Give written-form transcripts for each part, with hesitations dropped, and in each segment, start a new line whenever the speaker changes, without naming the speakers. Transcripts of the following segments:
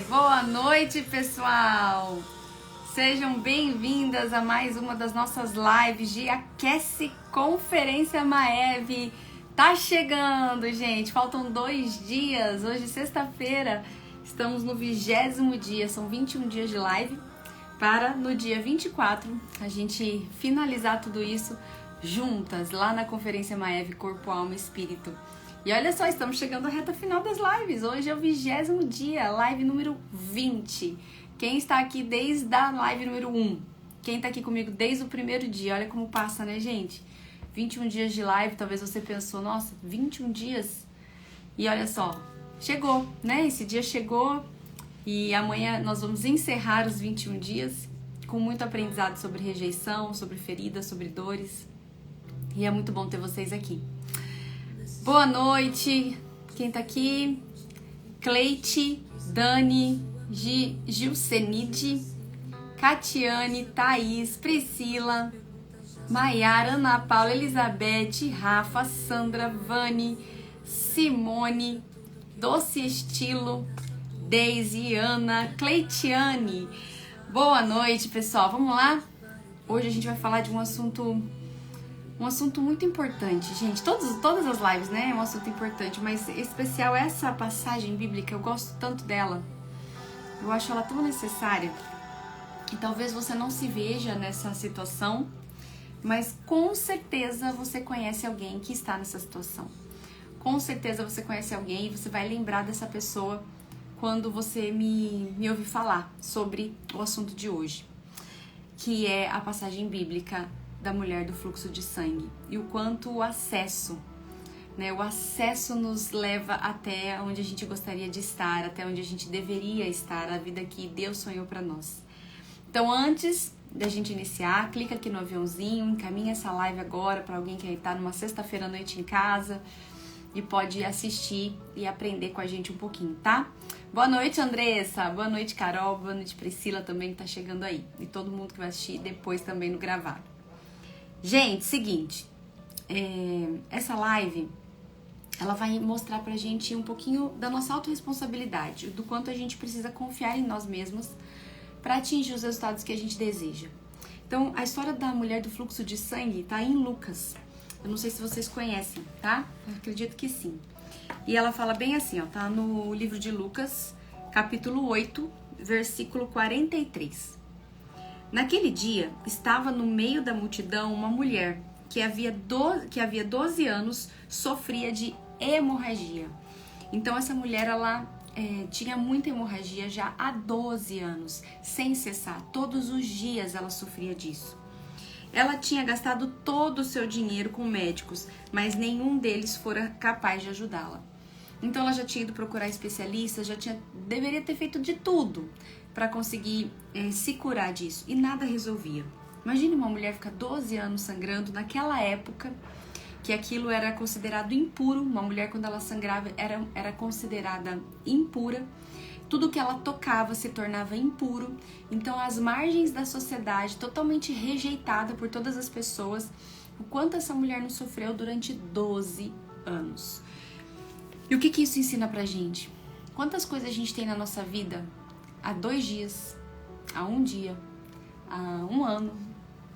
Boa noite, pessoal! Sejam bem-vindas a mais uma das nossas lives de Aquece Conferência Maeve. Tá chegando, gente! Faltam 2 dias. Hoje, sexta-feira, estamos no 20º dia. São 21 dias de live para no dia 24 a gente finalizar tudo isso juntas lá na Conferência Maeve Corpo, Alma e Espírito. E olha só, estamos chegando à reta final das lives. Hoje é o 20º dia, live número 20. Quem está aqui desde a live número 1? Quem está aqui comigo desde o primeiro dia? Olha como passa, né, gente? 21 dias de live, talvez você pensou, nossa, 21 dias? E olha só, chegou, né? Esse dia chegou e amanhã nós vamos encerrar os 21 dias com muito aprendizado sobre rejeição, sobre feridas, sobre dores. E é muito bom ter vocês aqui. Boa noite, quem tá aqui? Cleite, Dani, Gilcenide, Catiane, Thaís, Priscila, Maiara, Ana Paula, Elizabeth, Rafa, Sandra, Vani, Simone, Doce Estilo, Deise, Ana, Cleitiane. Boa noite, pessoal. Vamos lá? Hoje a gente vai falar de um assunto muito importante, gente. Todas as lives, né? É um assunto importante, mas em especial essa passagem bíblica, eu gosto tanto dela. Eu acho ela tão necessária. E talvez você não se veja nessa situação, mas com certeza você conhece alguém que está nessa situação. Com certeza você conhece alguém e você vai lembrar dessa pessoa quando você me ouvir falar sobre o assunto de hoje, que é a passagem bíblica da mulher do fluxo de sangue e o quanto o acesso nos leva até onde a gente gostaria de estar, até onde a gente deveria estar, a vida que Deus sonhou para nós. Então, antes da gente iniciar, clica aqui no aviãozinho, encaminha essa live agora para alguém que está numa sexta-feira à noite em casa e pode assistir e aprender com a gente um pouquinho, tá? Boa noite, Andressa. Boa noite, Carol. Boa noite, Priscila também que tá chegando aí. E todo mundo que vai assistir depois também no gravado. Gente, seguinte, essa live, ela vai mostrar pra gente um pouquinho da nossa autorresponsabilidade, do quanto a gente precisa confiar em nós mesmos para atingir os resultados que a gente deseja. Então, a história da mulher do fluxo de sangue tá em Lucas. Eu não sei se vocês conhecem, tá? Eu acredito que sim. E ela fala bem assim, ó, tá no livro de Lucas, capítulo 8, versículo 43. Naquele dia, estava no meio da multidão uma mulher que havia 12 anos sofria de hemorragia. Então, essa mulher, ela tinha muita hemorragia já há 12 anos, sem cessar. Todos os dias ela sofria disso. Ela tinha gastado todo o seu dinheiro com médicos, mas nenhum deles fora capaz de ajudá-la. Então, ela já tinha ido procurar especialistas, deveria ter feito de tudo para conseguir se curar disso, e nada resolvia. Imagine uma mulher ficar 12 anos sangrando naquela época, que aquilo era considerado impuro. Uma mulher, quando ela sangrava, era considerada impura. Tudo que ela tocava se tornava impuro. Então, às margens da sociedade, totalmente rejeitada por todas as pessoas, o quanto essa mulher não sofreu durante 12 anos. E o que isso ensina pra gente? Quantas coisas a gente tem na nossa vida há 2 dias, há 1 dia, há 1 ano,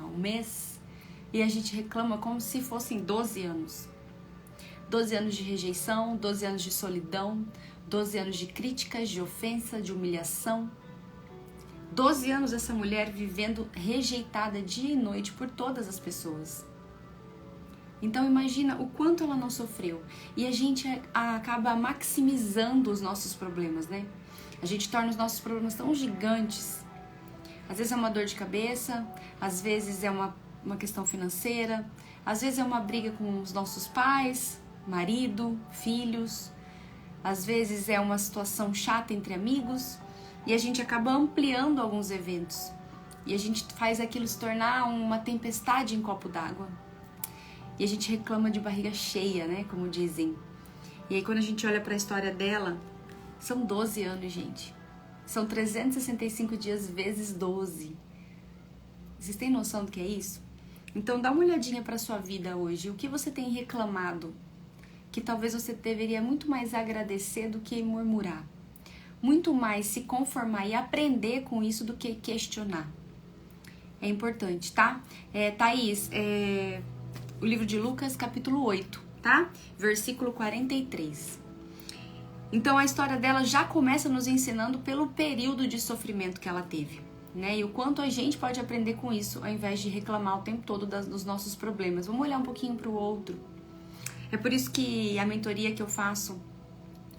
há 1 mês, e a gente reclama como se fossem 12 anos. 12 anos de rejeição, 12 anos de solidão, 12 anos de críticas, de ofensa, de humilhação. 12 anos essa mulher vivendo rejeitada dia e noite por todas as pessoas. Então imagina o quanto ela não sofreu. E a gente acaba maximizando os nossos problemas, né? A gente torna os nossos problemas tão gigantes. Às vezes é uma dor de cabeça, às vezes é uma questão financeira, às vezes é uma briga com os nossos pais, marido, filhos. Às vezes é uma situação chata entre amigos. E a gente acaba ampliando alguns eventos. E a gente faz aquilo se tornar uma tempestade em copo d'água. E a gente reclama de barriga cheia, né? Como dizem. E aí quando a gente olha para a história dela, são 12 anos, gente. São 365 dias vezes 12. Vocês têm noção do que é isso? Então dá uma olhadinha para sua vida hoje. O que você tem reclamado? Que talvez você deveria muito mais agradecer do que murmurar. muito mais se conformar e aprender com isso do que questionar. É importante, tá? Thaís, o livro de Lucas, capítulo 8, tá? Versículo 43. Então a história dela já começa nos ensinando pelo período de sofrimento que ela teve, né? E o quanto a gente pode aprender com isso, ao invés de reclamar o tempo todo dos nossos problemas. Vamos olhar um pouquinho para o outro. É por isso que a mentoria que eu faço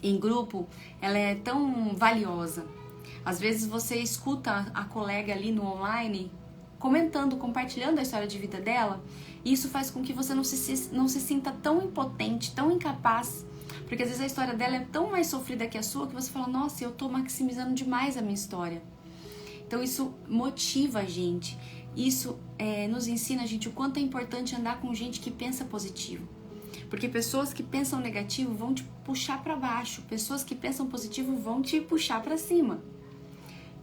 em grupo, ela é tão valiosa. Às vezes você escuta a colega ali no online comentando, compartilhando a história de vida dela, e isso faz com que você não se sinta tão impotente, tão incapaz, porque às vezes a história dela é tão mais sofrida que a sua, que você fala, nossa, eu tô maximizando demais a minha história. Então isso motiva a gente, isso nos ensina a gente o quanto é importante andar com gente que pensa positivo. Porque pessoas que pensam negativo vão te puxar para baixo, pessoas que pensam positivo vão te puxar para cima.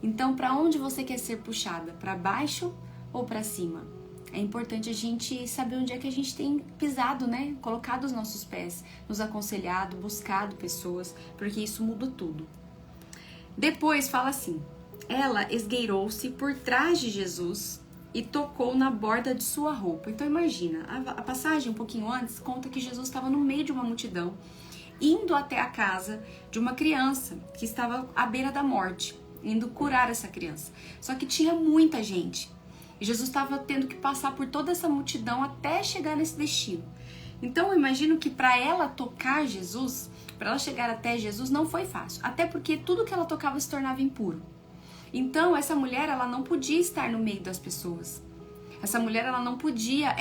Então, para onde você quer ser puxada? Para baixo ou para cima? É importante a gente saber onde é que a gente tem pisado, né? Colocado os nossos pés, nos aconselhado, buscado pessoas, porque isso muda tudo. Depois fala assim, ela esgueirou-se por trás de Jesus e tocou na borda de sua roupa. Então imagina, a passagem um pouquinho antes conta que Jesus estava no meio de uma multidão, indo até a casa de uma criança que estava à beira da morte, indo curar essa criança. Só que tinha muita gente. E Jesus estava tendo que passar por toda essa multidão até chegar nesse destino. Então eu imagino que para ela tocar Jesus, para ela chegar até Jesus, não foi fácil. Até porque tudo que ela tocava se tornava impuro. Então essa mulher, ela não podia estar no meio das pessoas. Essa mulher, ela não podia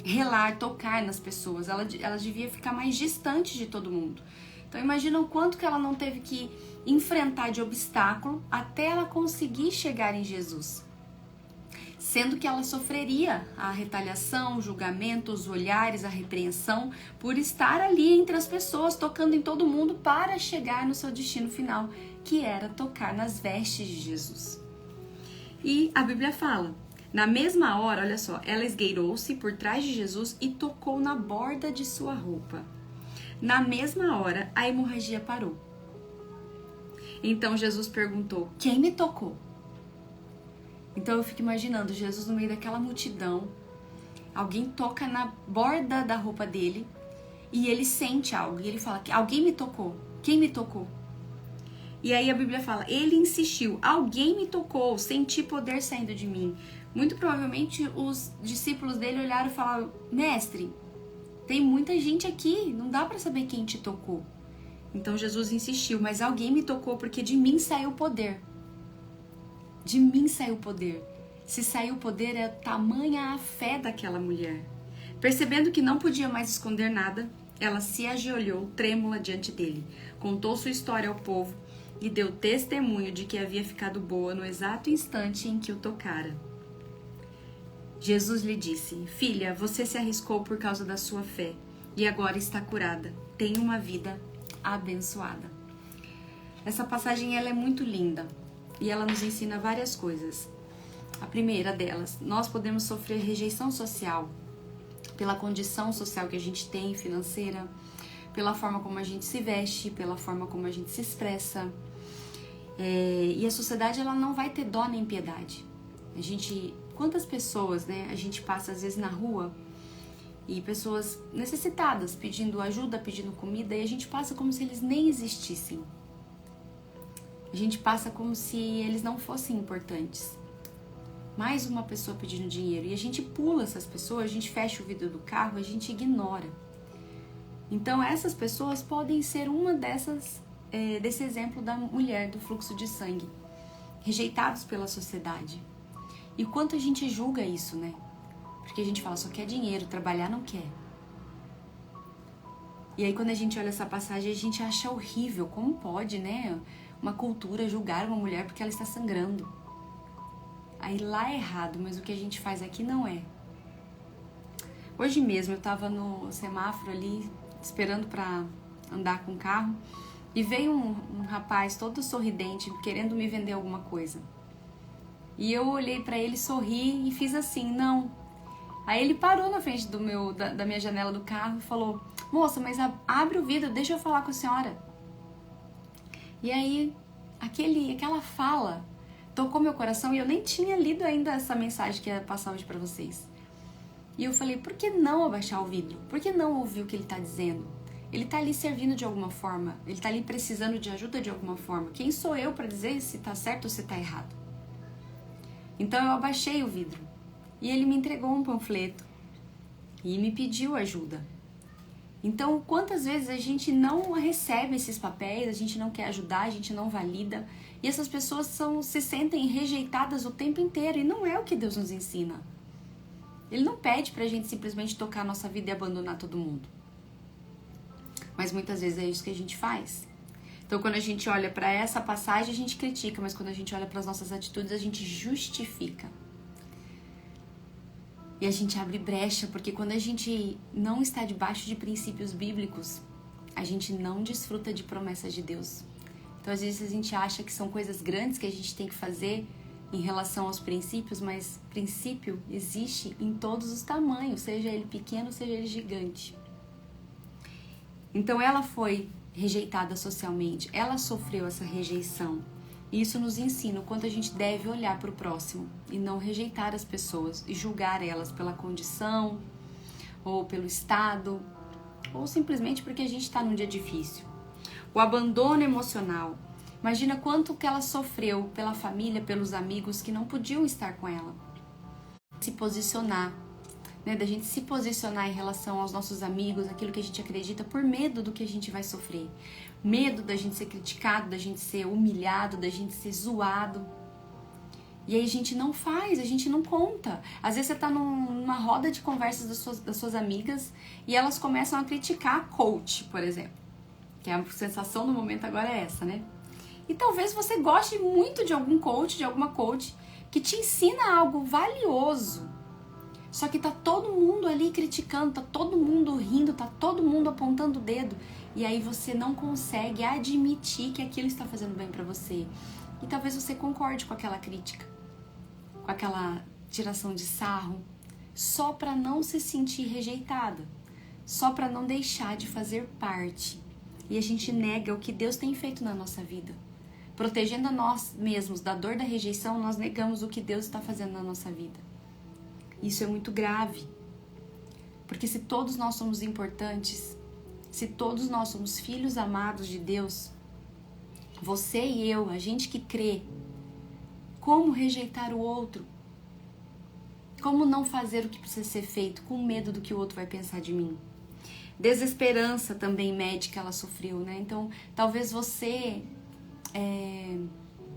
relar, tocar nas pessoas. Ela devia ficar mais distante de todo mundo. Então imagina o quanto que ela não teve que enfrentar de obstáculo até ela conseguir chegar em Jesus. Sendo que ela sofreria a retaliação, o julgamento, os olhares, a repreensão por estar ali entre as pessoas, tocando em todo mundo para chegar no seu destino final, que era tocar nas vestes de Jesus. E a Bíblia fala, na mesma hora, olha só, ela esgueirou-se por trás de Jesus e tocou na borda de sua roupa. Na mesma hora, a hemorragia parou. Então Jesus perguntou, quem me tocou? Então eu fico imaginando Jesus no meio daquela multidão, alguém toca na borda da roupa dele e ele sente algo, e ele fala, alguém me tocou, quem me tocou? E aí a Bíblia fala, ele insistiu, alguém me tocou, senti poder saindo de mim. Muito provavelmente os discípulos dele olharam e falaram, mestre, tem muita gente aqui, não dá para saber quem te tocou. Então Jesus insistiu, mas alguém me tocou porque de mim saiu o poder. De mim saiu o poder. Se saiu o poder, é tamanha a fé daquela mulher. Percebendo que não podia mais esconder nada, ela se ajoelhou trêmula diante dele, contou sua história ao povo e deu testemunho de que havia ficado boa no exato instante em que o tocara. Jesus lhe disse, filha, você se arriscou por causa da sua fé e agora está curada. Tenha uma vida abençoada. Essa passagem ela é muito linda. E ela nos ensina várias coisas. A primeira delas, nós podemos sofrer rejeição social pela condição social que a gente tem, financeira, pela forma como a gente se veste, pela forma como a gente se expressa. E a sociedade ela não vai ter dó nem piedade. Quantas pessoas, né, a gente passa às vezes na rua e pessoas necessitadas pedindo ajuda, pedindo comida, e a gente passa como se eles nem existissem. A gente passa como se eles não fossem importantes. Mais uma pessoa pedindo dinheiro. E a gente pula essas pessoas, a gente fecha o vidro do carro, a gente ignora. Então essas pessoas podem ser uma desse exemplo da mulher do fluxo de sangue. Rejeitados pela sociedade. E quanto a gente julga isso, né? Porque a gente fala, só quer dinheiro, trabalhar não quer. E aí quando a gente olha essa passagem, a gente acha horrível. Como pode, né? Uma cultura julgar uma mulher porque ela está sangrando. Aí lá é errado, mas o que a gente faz aqui não é. Hoje mesmo eu estava no semáforo ali, esperando para andar com o carro, e veio um rapaz todo sorridente, querendo me vender alguma coisa. E eu olhei para ele, sorri e fiz assim, não. Aí ele parou na frente da minha janela do carro e falou, moça, mas abre o vidro, deixa eu falar com a senhora. E aí aquela fala tocou meu coração e eu nem tinha lido ainda essa mensagem que ia passar hoje para vocês. E eu falei, por que não abaixar o vidro? Por que não ouvir o que ele está dizendo? Ele está ali servindo de alguma forma, ele está ali precisando de ajuda de alguma forma. Quem sou eu para dizer se está certo ou se está errado? Então eu abaixei o vidro e ele me entregou um panfleto e me pediu ajuda. Então, quantas vezes a gente não recebe esses papéis, a gente não quer ajudar, a gente não valida, e essas pessoas se sentem rejeitadas o tempo inteiro, e não é o que Deus nos ensina. Ele não pede pra gente simplesmente tocar a nossa vida e abandonar todo mundo. Mas muitas vezes é isso que a gente faz. Então, quando a gente olha para essa passagem, a gente critica, mas quando a gente olha para as nossas atitudes, a gente justifica. E a gente abre brecha, porque quando a gente não está debaixo de princípios bíblicos, a gente não desfruta de promessas de Deus. Então, às vezes, a gente acha que são coisas grandes que a gente tem que fazer em relação aos princípios, mas princípio existe em todos os tamanhos, seja ele pequeno, seja ele gigante. Então, ela foi rejeitada socialmente, ela sofreu essa rejeição. E isso nos ensina o quanto a gente deve olhar para o próximo e não rejeitar as pessoas e julgar elas pela condição, ou pelo estado, ou simplesmente porque a gente está num dia difícil. O abandono emocional. Imagina quanto que ela sofreu pela família, pelos amigos que não podiam estar com ela. Se posicionar, né? Da gente se posicionar em relação aos nossos amigos, aquilo que a gente acredita, por medo do que a gente vai sofrer. Medo da gente ser criticado, da gente ser humilhado, da gente ser zoado. E aí a gente não faz, a gente não conta. Às vezes você tá numa roda de conversas das suas amigas e elas começam a criticar a coach, por exemplo. Que a sensação do momento agora é essa, né? E talvez você goste muito de algum coach, de alguma coach, que te ensina algo valioso. Só que tá todo mundo ali criticando, tá todo mundo rindo, tá todo mundo apontando o dedo. E aí você não consegue admitir que aquilo está fazendo bem pra você. E talvez você concorde com aquela crítica, com aquela tiração de sarro, só pra não se sentir rejeitada, só pra não deixar de fazer parte. E a gente nega o que Deus tem feito na nossa vida. Protegendo a nós mesmos da dor da rejeição, nós negamos o que Deus está fazendo na nossa vida. Isso é muito grave. Porque se todos nós somos importantes, se todos nós somos filhos amados de Deus, você e eu, a gente que crê, como rejeitar o outro? Como não fazer o que precisa ser feito com medo do que o outro vai pensar de mim? Desesperança também médica ela sofreu, né? Então, talvez você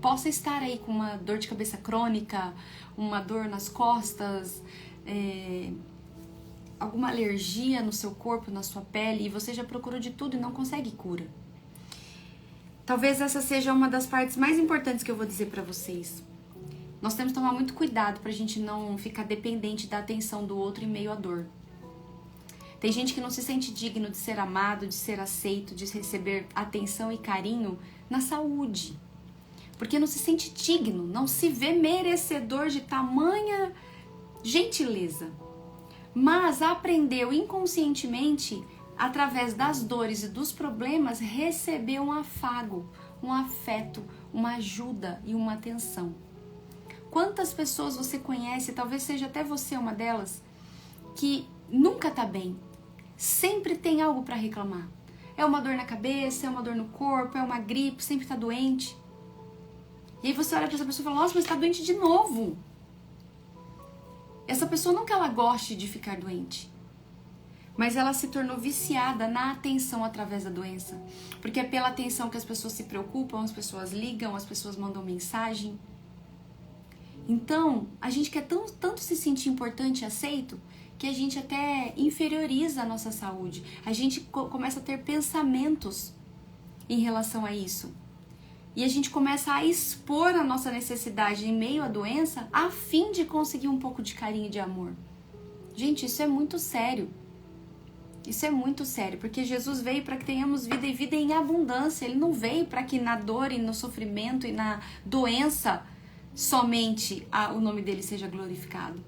possa estar aí com uma dor de cabeça crônica, uma dor nas costas, alguma alergia no seu corpo, na sua pele, e você já procurou de tudo e não consegue cura. Talvez essa seja uma das partes mais importantes que eu vou dizer pra vocês. Nós temos que tomar muito cuidado pra gente não ficar dependente da atenção do outro em meio à dor. Tem gente que não se sente digno de ser amado, de ser aceito, de receber atenção e carinho na saúde. Porque não se sente digno, não se vê merecedor de tamanha gentileza. Mas aprendeu inconscientemente, através das dores e dos problemas, receber um afago, um afeto, uma ajuda e uma atenção. Quantas pessoas você conhece, talvez seja até você uma delas, que nunca tá bem, sempre tem algo para reclamar. É uma dor na cabeça, é uma dor no corpo, é uma gripe, sempre tá doente. E aí você olha pra essa pessoa e fala, nossa, mas tá doente de novo. Essa pessoa não que ela goste de ficar doente, mas ela se tornou viciada na atenção através da doença. Porque é pela atenção que as pessoas se preocupam, as pessoas ligam, as pessoas mandam mensagem. Então, a gente quer tanto se sentir importante e aceito, que a gente até inferioriza a nossa saúde. A gente começa a ter pensamentos em relação a isso. E a gente começa a expor a nossa necessidade em meio à doença a fim de conseguir um pouco de carinho e de amor. Gente, isso é muito sério. Isso é muito sério, porque Jesus veio para que tenhamos vida e vida em abundância. Ele não veio para que na dor e no sofrimento e na doença somente o nome dele seja glorificado.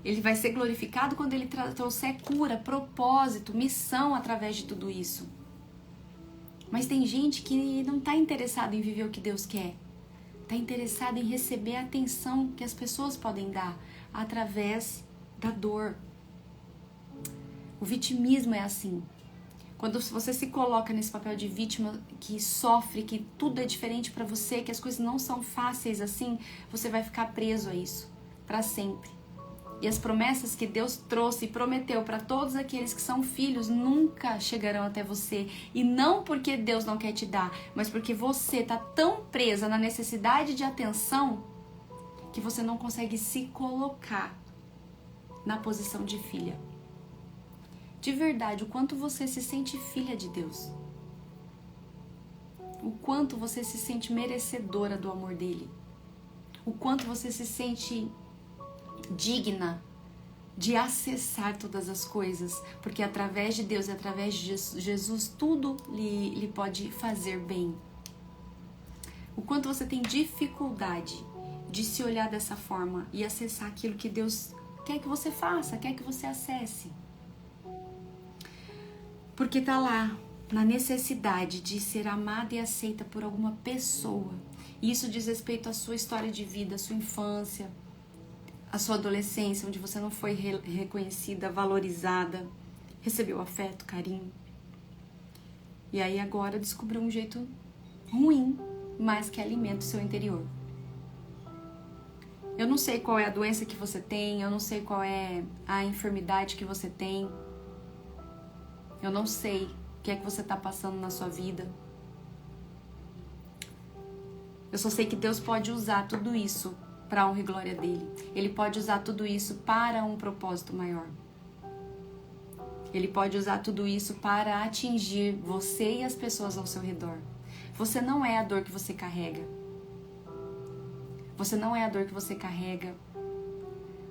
Ele vai ser glorificado quando ele trouxer cura, propósito, missão através de tudo isso. Mas tem gente que não está interessada em viver o que Deus quer. Está interessada em receber a atenção que as pessoas podem dar através da dor. O vitimismo é assim. Quando você se coloca nesse papel de vítima que sofre, que tudo é diferente para você, que as coisas não são fáceis assim, você vai ficar preso a isso para sempre. E as promessas que Deus trouxe e prometeu para todos aqueles que são filhos nunca chegarão até você. E não porque Deus não quer te dar, mas porque você está tão presa na necessidade de atenção que você não consegue se colocar na posição de filha. De verdade, o quanto você se sente filha de Deus. O quanto você se sente merecedora do amor dele. O quanto você se sente digna de acessar todas as coisas. Porque através de Deus e através de Jesus, tudo lhe pode fazer bem. O quanto você tem dificuldade de se olhar dessa forma e acessar aquilo que Deus quer que você faça, quer que você acesse. Porque tá lá, na necessidade de ser amada e aceita por alguma pessoa. E isso diz respeito à sua história de vida, à sua infância, à sua adolescência, onde você não foi reconhecida, valorizada, recebeu afeto, carinho. E aí agora descobriu um jeito ruim, mas que alimenta o seu interior. Eu não sei qual é a doença que você tem, eu não sei qual é a enfermidade que você tem. Eu não sei o que é que você está passando na sua vida. Eu só sei que Deus pode usar tudo isso para a honra e glória dele. Ele pode usar tudo isso para um propósito maior. Ele pode usar tudo isso para atingir você e as pessoas ao seu redor. Você não é a dor que você carrega. Você não é a dor que você carrega.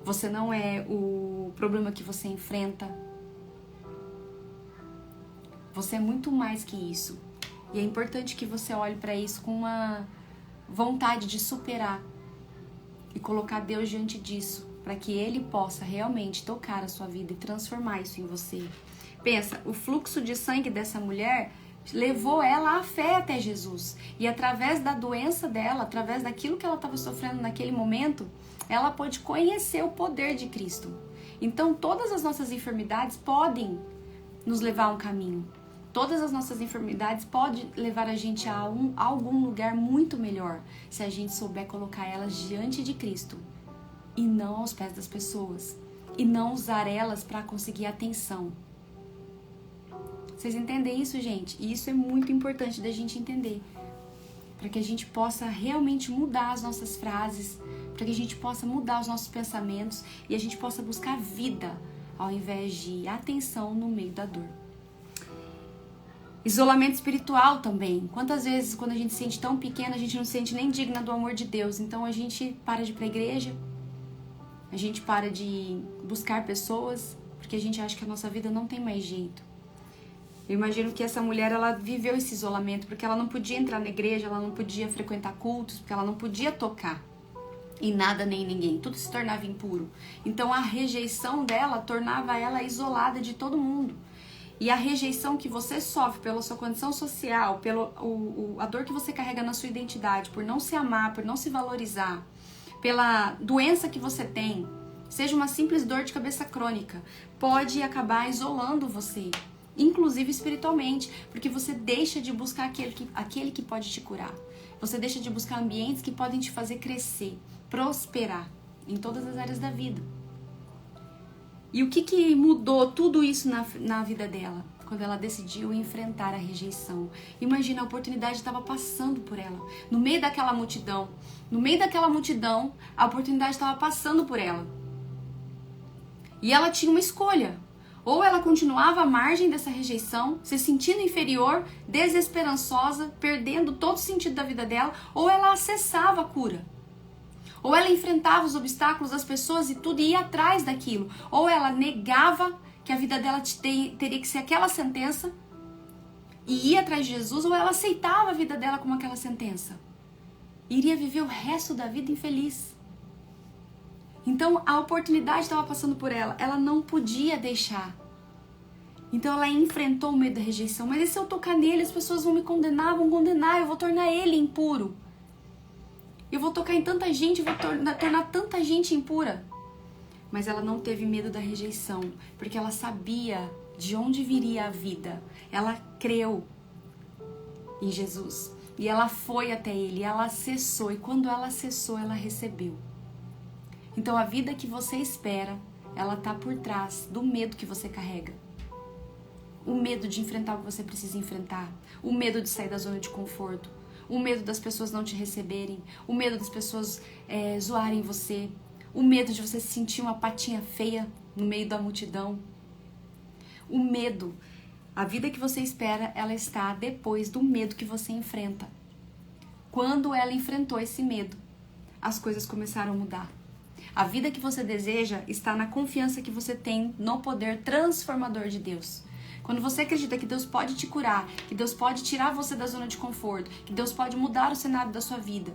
Você não é o problema que você enfrenta. Você é muito mais que isso. E é importante que você olhe para isso com uma vontade de superar e colocar Deus diante disso, para que Ele possa realmente tocar a sua vida e transformar isso em você. Pensa, o fluxo de sangue dessa mulher levou ela à fé até Jesus. E através da doença dela, através daquilo que ela estava sofrendo naquele momento, ela pôde conhecer o poder de Cristo. Então, todas as nossas enfermidades podem nos levar a um caminho. Todas as nossas enfermidades podem levar a gente a algum lugar muito melhor, se a gente souber colocar elas diante de Cristo e não aos pés das pessoas, e não usar elas para conseguir atenção. Vocês entendem isso, gente? E isso é muito importante da gente entender, para que a gente possa realmente mudar as nossas frases, para que a gente possa mudar os nossos pensamentos e a gente possa buscar vida ao invés de atenção no meio da dor. Isolamento espiritual também. Quantas vezes, quando a gente se sente tão pequena, a gente não se sente nem digna do amor de Deus. Então a gente para de ir para a igreja, a gente para de buscar pessoas, porque a gente acha que a nossa vida não tem mais jeito. Eu imagino que essa mulher, ela viveu esse isolamento, porque ela não podia entrar na igreja, ela não podia frequentar cultos, porque ela não podia tocar em nada nem em ninguém. Tudo se tornava impuro. Então a rejeição dela tornava ela isolada de todo mundo. E a rejeição que você sofre pela sua condição social, a dor que você carrega na sua identidade, por não se amar, por não se valorizar, pela doença que você tem, seja uma simples dor de cabeça crônica, pode acabar isolando você, inclusive espiritualmente, porque você deixa de buscar aquele que pode te curar. Você deixa de buscar ambientes que podem te fazer crescer, prosperar em todas as áreas da vida. E o que mudou tudo isso na vida dela? Quando ela decidiu enfrentar a rejeição. Imagina, a oportunidade estava passando por ela. No meio daquela multidão, a oportunidade estava passando por ela. E ela tinha uma escolha. Ou ela continuava à margem dessa rejeição, se sentindo inferior, desesperançosa, perdendo todo o sentido da vida dela, ou ela acessava a cura. Ou ela enfrentava os obstáculos das pessoas e tudo e ia atrás daquilo. Ou ela negava que a vida dela teria que ser aquela sentença e ia atrás de Jesus, ou ela aceitava a vida dela como aquela sentença. Iria viver o resto da vida infeliz. Então a oportunidade estava passando por ela. Ela não podia deixar Então ela enfrentou o medo da rejeição. Mas e se eu tocar nele, as pessoas vão me condenar, eu vou tornar ele impuro. Eu vou tocar em tanta gente, vou tornar tanta gente impura. Mas ela não teve medo da rejeição, porque ela sabia de onde viria a vida. Ela creu em Jesus. E ela foi até ele, ela acessou. E quando ela acessou, ela recebeu. Então a vida que você espera, ela tá por trás do medo que você carrega. O medo de enfrentar o que você precisa enfrentar. O medo de sair da zona de conforto. O medo das pessoas não te receberem. O medo das pessoas zoarem você. O medo de você se sentir uma patinha feia no meio da multidão. O medo. A vida que você espera, ela está depois do medo que você enfrenta. Quando ela enfrentou esse medo, as coisas começaram a mudar. A vida que você deseja está na confiança que você tem no poder transformador de Deus. Quando você acredita que Deus pode te curar, que Deus pode tirar você da zona de conforto, que Deus pode mudar o cenário da sua vida.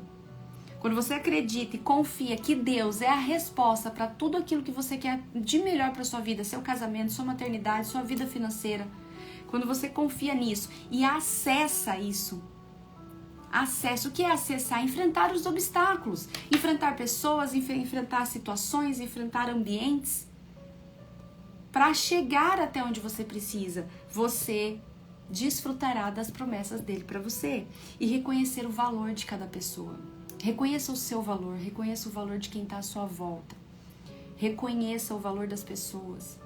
Quando você acredita e confia que Deus é a resposta para tudo aquilo que você quer de melhor para sua vida, seu casamento, sua maternidade, sua vida financeira. Quando você confia nisso e acessa isso. Acesso, o que é acessar? Enfrentar os obstáculos, enfrentar pessoas, enfrentar situações, enfrentar ambientes. Para chegar até onde você precisa, você desfrutará das promessas dele para você e reconhecer o valor de cada pessoa. Reconheça o seu valor, reconheça o valor de quem está à sua volta. Reconheça o valor das pessoas.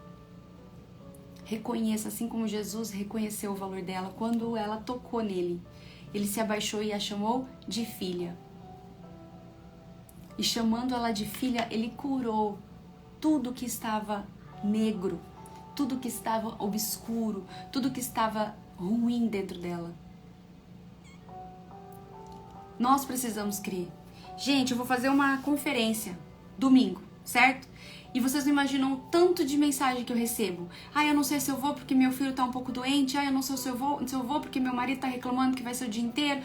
Reconheça, assim como Jesus reconheceu o valor dela quando ela tocou nele. Ele se abaixou e a chamou de filha. E chamando ela de filha, ele curou tudo que estava negro, tudo que estava obscuro, tudo que estava ruim dentro dela. Nós precisamos crer. Gente, eu vou fazer uma conferência domingo, certo? E vocês não imaginam o tanto de mensagem que eu recebo. Eu não sei se eu vou porque meu filho tá um pouco doente. Eu não sei se eu vou porque meu marido tá reclamando que vai ser o dia inteiro.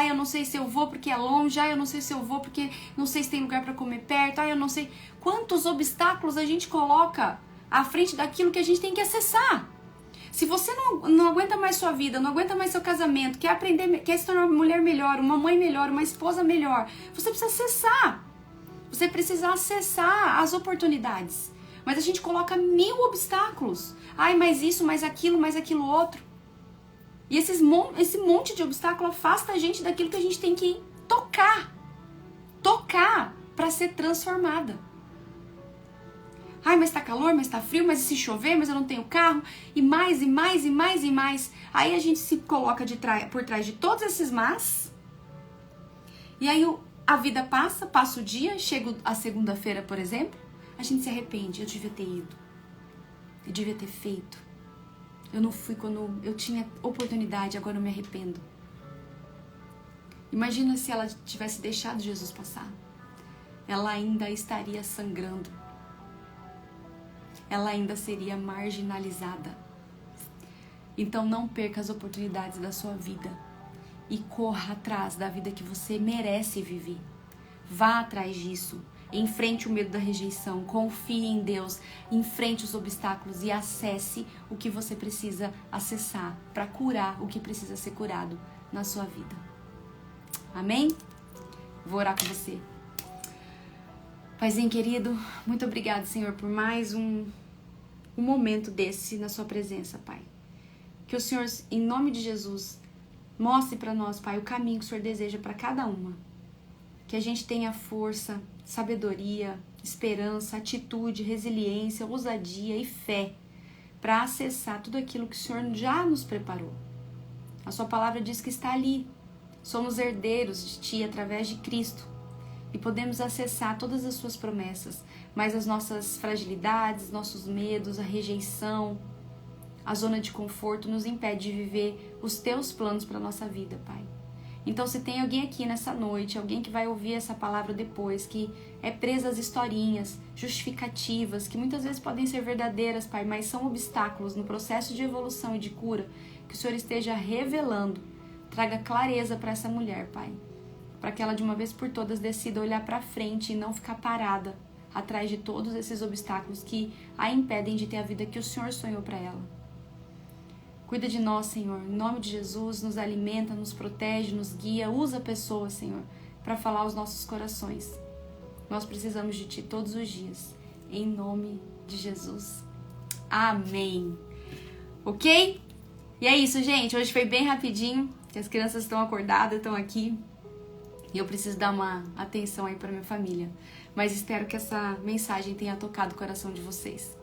Eu não sei se eu vou porque é longe. Eu não sei se eu vou porque não sei se tem lugar para comer perto. Eu não sei quantos obstáculos a gente coloca à frente daquilo que a gente tem que acessar. Se você não aguenta mais sua vida, não aguenta mais seu casamento, quer aprender, quer se tornar uma mulher melhor, uma mãe melhor, uma esposa melhor, você precisa acessar. Você precisa acessar as oportunidades. Mas a gente coloca 1000 obstáculos. Mais isso, mais aquilo outro. E esse monte de obstáculo afasta a gente daquilo que a gente tem que tocar. Tocar para ser transformada. Mas tá calor, mas tá frio, mas e se chover, mas eu não tenho carro. E mais. Aí a gente se coloca por trás de todos esses mas. E aí a vida passa o dia, chega a segunda-feira, por exemplo, a gente se arrepende. Eu devia ter ido. Eu devia ter feito. Eu não fui quando eu tinha oportunidade, agora eu me arrependo. Imagina se ela tivesse deixado Jesus passar. Ela ainda estaria sangrando. Ela ainda seria marginalizada. Então não perca as oportunidades da sua vida. E corra atrás da vida que você merece viver. Vá atrás disso. Enfrente o medo da rejeição. Confie em Deus. Enfrente os obstáculos e acesse o que você precisa acessar para curar o que precisa ser curado na sua vida. Amém? Vou orar com você. Paizinho querido, muito obrigado, Senhor, por mais um momento desse na sua presença, Pai. Que o Senhor, em nome de Jesus, mostre para nós, Pai, o caminho que o Senhor deseja para cada uma. Que a gente tenha força, sabedoria, esperança, atitude, resiliência, ousadia e fé para acessar tudo aquilo que o Senhor já nos preparou. A sua palavra diz que está ali. Somos herdeiros de Ti através de Cristo e podemos acessar todas as suas promessas, mas as nossas fragilidades, nossos medos, a rejeição, a zona de conforto nos impede de viver os Teus planos para a nossa vida, Pai. Então, se tem alguém aqui nessa noite, alguém que vai ouvir essa palavra depois, que é presa às historinhas, justificativas, que muitas vezes podem ser verdadeiras, Pai, mas são obstáculos no processo de evolução e de cura, que o Senhor esteja revelando, traga clareza para essa mulher, Pai, para que ela de uma vez por todas decida olhar para frente e não ficar parada atrás de todos esses obstáculos que a impedem de ter a vida que o Senhor sonhou para ela. Cuida de nós, Senhor. Em nome de Jesus, nos alimenta, nos protege, nos guia. Usa pessoas, Senhor, para falar aos nossos corações. Nós precisamos de Ti todos os dias. Em nome de Jesus. Amém. Ok? E é isso, gente. Hoje foi bem rapidinho, que as crianças estão acordadas, estão aqui. E eu preciso dar uma atenção aí para minha família. Mas espero que essa mensagem tenha tocado o coração de vocês.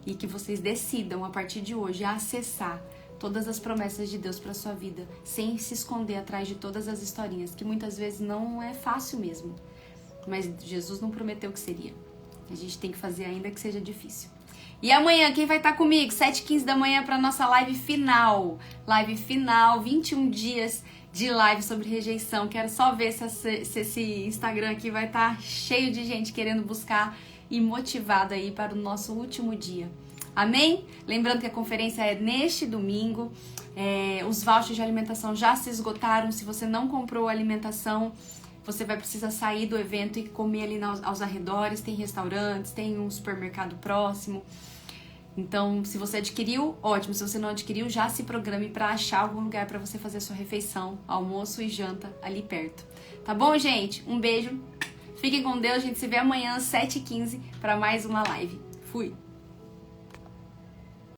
E que vocês decidam, a partir de hoje, acessar todas as promessas de Deus para sua vida, sem se esconder atrás de todas as historinhas, que muitas vezes não é fácil mesmo. Mas Jesus não prometeu que seria. A gente tem que fazer ainda que seja difícil. E amanhã, quem vai estar comigo? 7h15 da manhã para nossa live final. Live final, 21 dias de live sobre rejeição. Quero só ver se esse Instagram aqui vai estar cheio de gente querendo buscar e motivado aí para o nosso último dia. Amém? Lembrando que a conferência é neste domingo. Os vouchers de alimentação já se esgotaram. Se você não comprou a alimentação, você vai precisar sair do evento e comer ali aos arredores. Tem restaurantes, tem um supermercado próximo. Então, se você adquiriu, ótimo. Se você não adquiriu, já se programe para achar algum lugar para você fazer a sua refeição, almoço e janta ali perto. Tá bom, gente? Um beijo. Fiquem com Deus. A gente se vê amanhã às 7h15 para mais uma live. Fui!